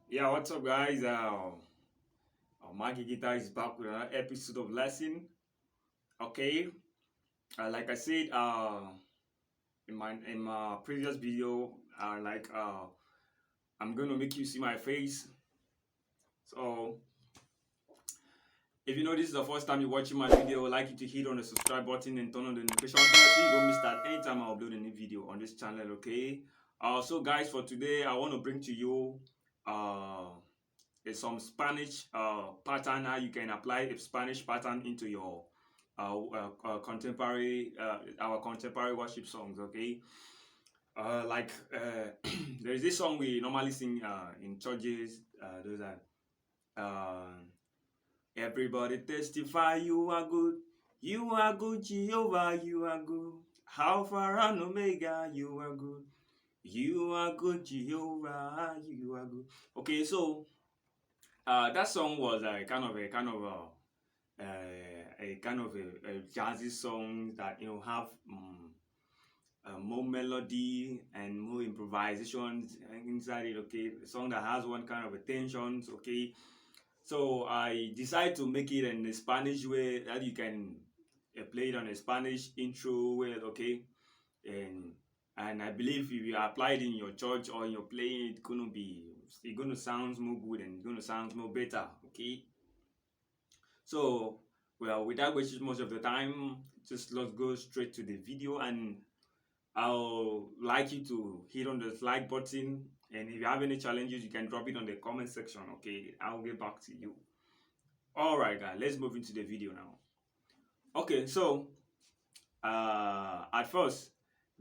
Yeah, what's up, guys? Maggie Guitar is back with another episode of lesson. Okay, like I said, in my previous video, I'm gonna make you see my face. So if you know this is the first time you're watching my video, I'd like you to hit on the subscribe button and turn on the notification bell so you don't miss that anytime I upload a new video on this channel. Okay. So guys, for today, I want to bring to you uh some Spanish pattern, how you can apply a Spanish pattern into your contemporary our contemporary worship songs. Okay, there is this song we normally sing in churches. Those are uh, everybody testify you are good, Jehovah, you are good, Alpha and Omega, you are good. You are good, Jehovah. You are good. Okay, so that song was a kind of a jazzy song that have more melody and more improvisations inside it. Okay, a song that has one kind of tensions. Okay, so I decided to make it in a Spanish way that you can play it on a Spanish intro way. Okay, and I believe if you apply it in your church or you're playing, it's gonna sound more good and it's gonna sound more better. Okay, so well, without wasting much of the time, just let's go straight to the video, and I'll like you to hit on the like button, and if you have any challenges you can drop it on the comment section. Okay, I'll get back to you. All right, guys, let's move into the video now. Okay, so at first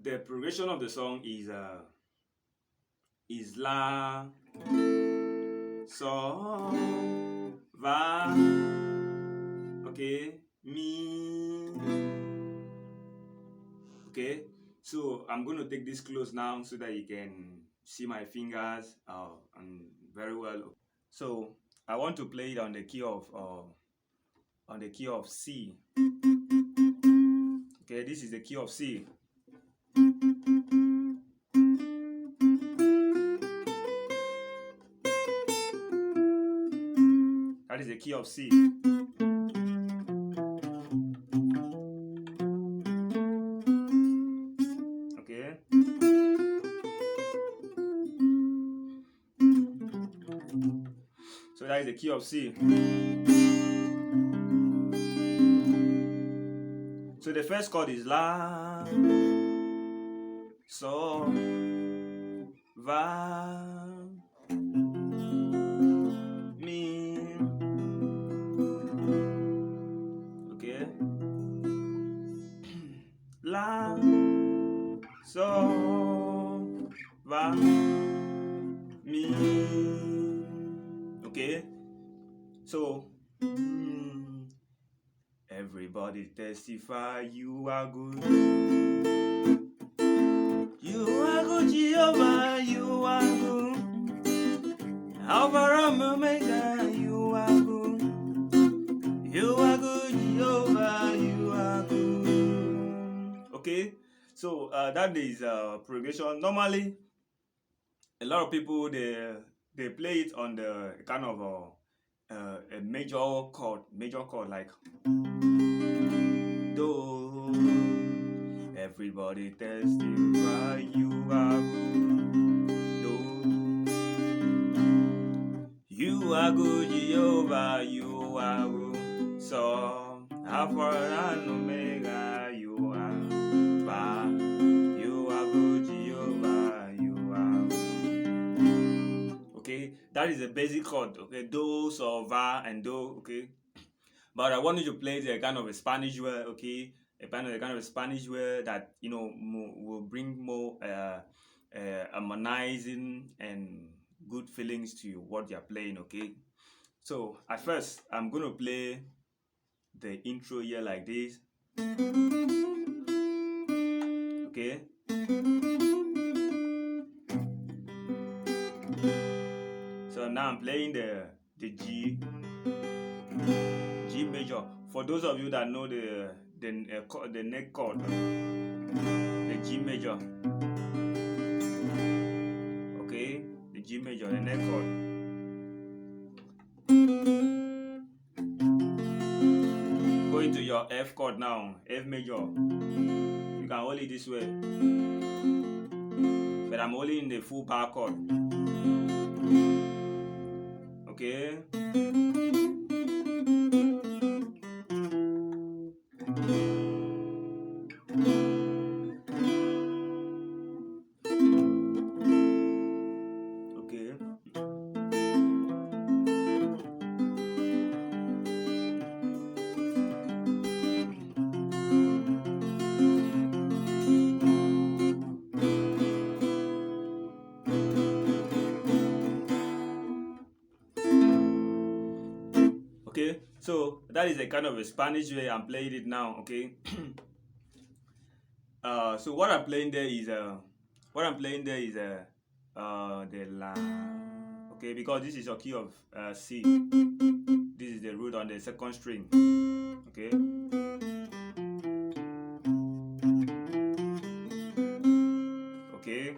the progression of the song is la, so, va, okay, mi. Okay, so I'm going to take this close now so that you can see my fingers and very well. So I want to play it on the key of C. Okay, this is the key of C. That is the key of C. Okay. So that is the key of C. So the first chord is La, So, Va, Mi. Okay. La, So, Va, Mi. Okay. So, everybody testify you are good. You are good, Jehovah, you are good. Alpha and Omega, you are good. You are good, Jehovah, you are good. Okay, so that is progression. Normally, a lot of people they play it on the kind of a major chord like do. Everybody testify you are good. Do. You are good, Jehovah, you are good. So, Alpha and Omega, you are bad. You are good, Jehovah, you are good. Okay, that is a basic chord. Okay, do, so, va, and do. Okay, but I want you to play the kind of a Spanish way. Okay, a kind of a Spanish way that will bring more harmonizing and good feelings to what you're playing. Okay, so at first I'm gonna play the intro here like this. Okay, so now I'm playing the G major. For those of you that know the neck chord, the G major. Okay, the G major, the neck chord. going to your F chord now, F major. You can hold it this way, but I'm holding the full bar chord. Okay. Okay. Okay, so that is a kind of a Spanish way I'm playing it now. Okay. So what I'm playing there is the la. Okay, because this is your key of C. This is the root on the second string. Okay. Okay.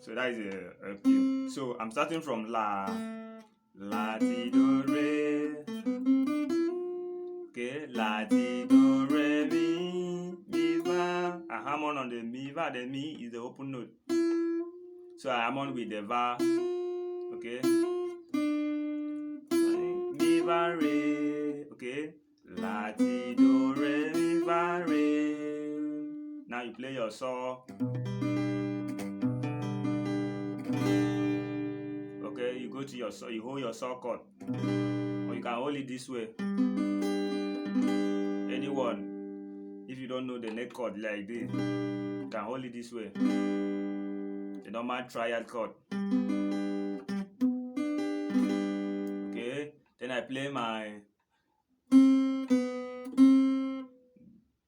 So that is a key. So I'm starting from la, ti do re. Okay, la ti do re mi va. I hammer on the mi va. The mi is the open note. So I hammer with the va. Okay. Mi va re. Okay. La ti do re mi va re. Now you play your saw. Okay, you go to your saw. You hold your saw chord, or you can hold it this way. Anyone. If you don't know the neck chord like this, you can hold it this way. The normal triad chord. Okay, then I play my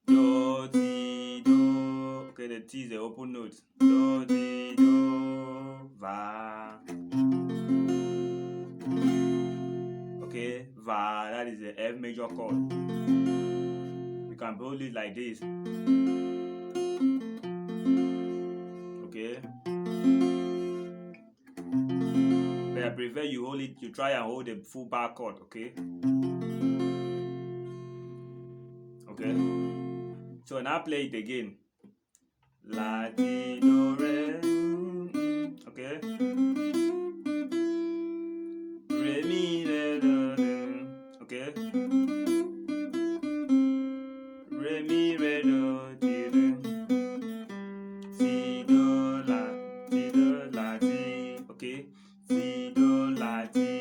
do, ti, do. Okay, the T is the open note. Do, ti, do, va. Okay, va, that is the F major chord. You can hold it like this. Okay. But I prefer you hold it, you try and hold the full bar chord, okay? Okay. So now play it again. La, ti, do, re. Okay. Re, mi, re, do, re. Okay. Re, mi, re, do, ti, re. Si, do, la, ti. Okay. Si, do, la, ti.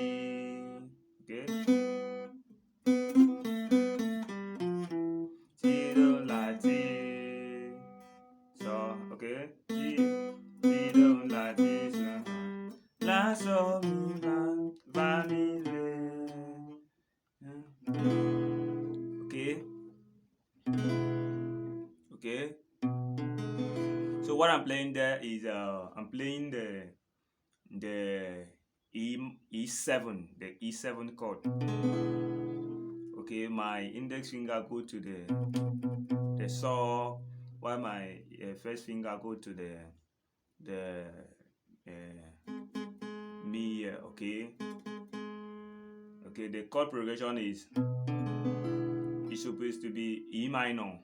Okay. Si, do, la, ti. So, okay. Si, do, la, ti, so. La, so, mi, va, mi, re. Okay. Okay. So what I'm playing there is I'm playing the E7, the E7 chord. Okay, my index finger go to the saw, while my first finger go to the mi. Okay. Okay, the chord progression is supposed to be E minor.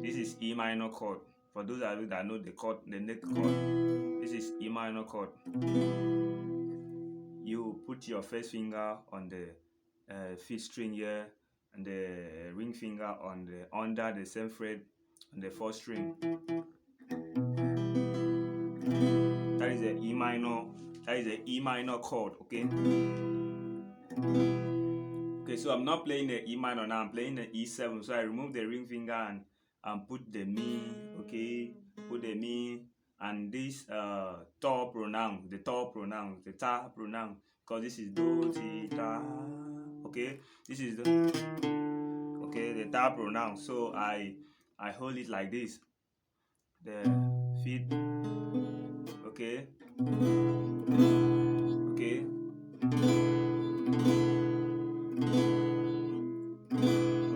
This is E minor chord. For those of you that know the chord, the neck chord, this is E minor chord. You put your first finger on the fifth string here, and the ring finger on the under the same fret on the fourth string. That is the E minor. That is the E minor chord. Okay. Okay, so I'm not playing the E minor now. I'm playing the E7. So I remove the ring finger and put the mi. Okay, put the mi and this ta pronoun, the ta pronoun, because this is do, ti, ta. Okay, this is the ta pronoun. So I hold it like this. The feet. Okay. Okay.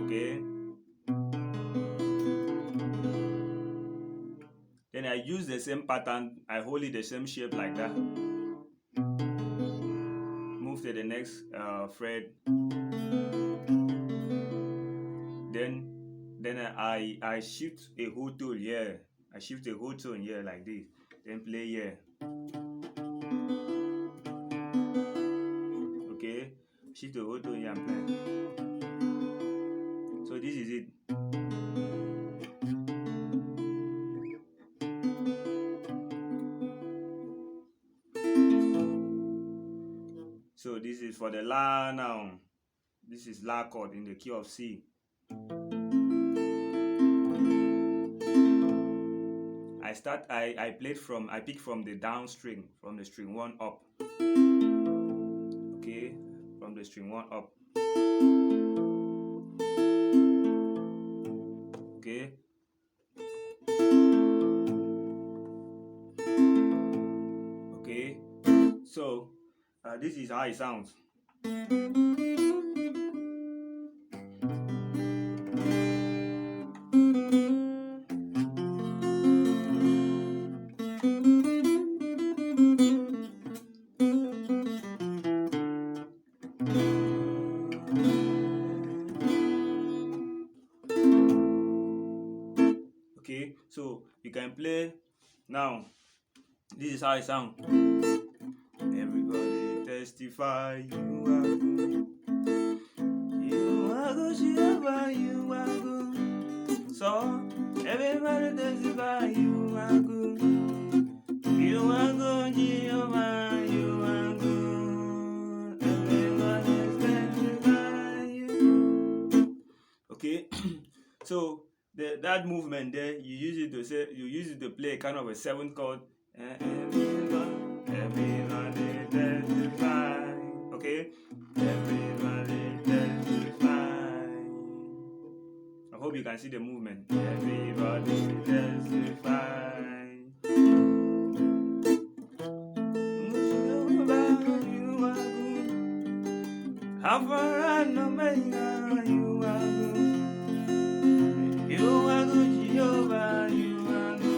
Okay. Then I use the same pattern. I hold it the same shape like that. Move to the next fret. then I shift a whole tone here. I shift a whole tone here like this. Then play here. Okay, shift a whole tone here and play. So this is it. So this is for the La now. This is La chord in the key of C. I pick from the down string, from the string 1 up. Okay, from the string 1 up. Okay. Okay. So this is how it sounds. Okay, so you can play now. This is how it sounds. Everybody testify, you are good. You are good, Jehovah, you are good. So everybody testify, you are good. You are good, Jehovah, you are good. Everybody testify, you. Okay, so that movement there, you use it to play kind of a 7th chord. Everybody testify. Okay, everybody testify. I hope you can see the movement. Everybody testify. You are good. Alpha and Omega, you are good. You are good, Jehovah, you are good.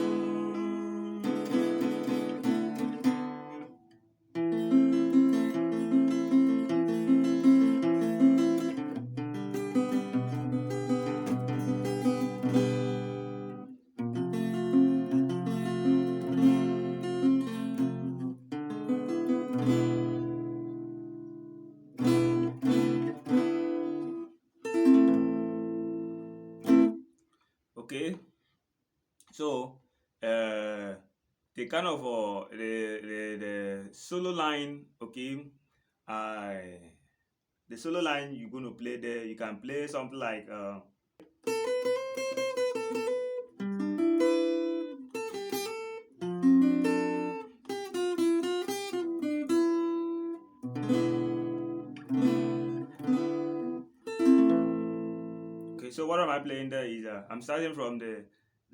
Okay, so the kind of the solo line, okay, the solo line you're going to play there, you can play something like okay, so what am I playing there is I'm starting from the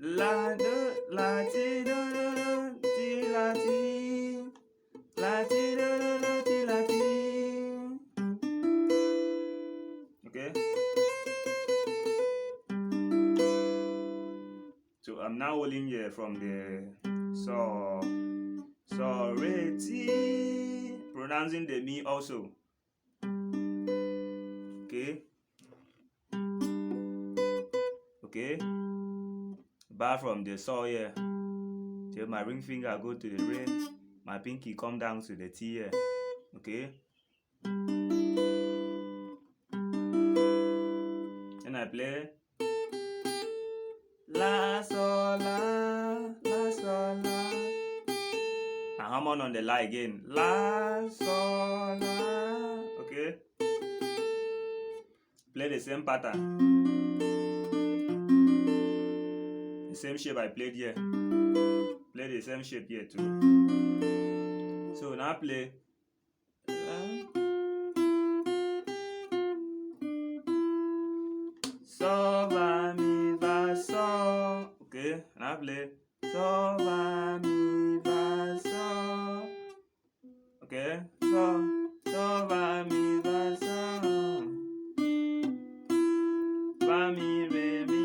la do la ti do do ti la ti la ti do do ti la ti. Okay, so I'm now holding here from the so re ti, pronouncing the mi also. Okay, okay, bar from the so here. Till my ring finger go to the re, my pinky come down to the T here. Okay, and I play la sol la sol la. I hum on the la again. La sol la. Okay, play the same pattern, the same shape I played here. Play the same shape here too. So now play so va mi va so. Okay, now play so va mi va so. Okay, so va mi va so. Fa mi re mi.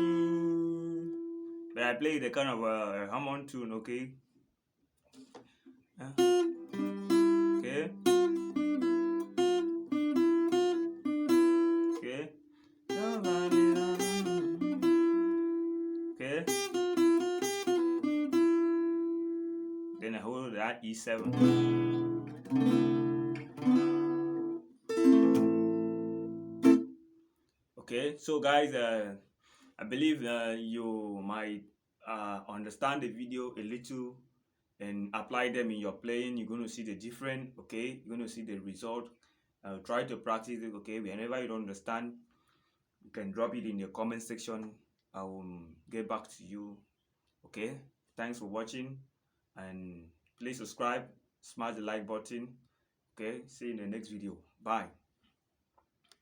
But I play the kind of Hammond tune. Okay. Okay. Okay. then I hold that E7. Okay, so guys, I believe you might understand the video a little and apply them in your playing. You're going to see the difference. Okay, you're going to see the result. Try to practice it. Okay, whenever you don't understand, you can drop it in the comment section. I will get back to you. Okay, thanks for watching, and please subscribe, smash the like button. Okay, see you in the next video. Bye.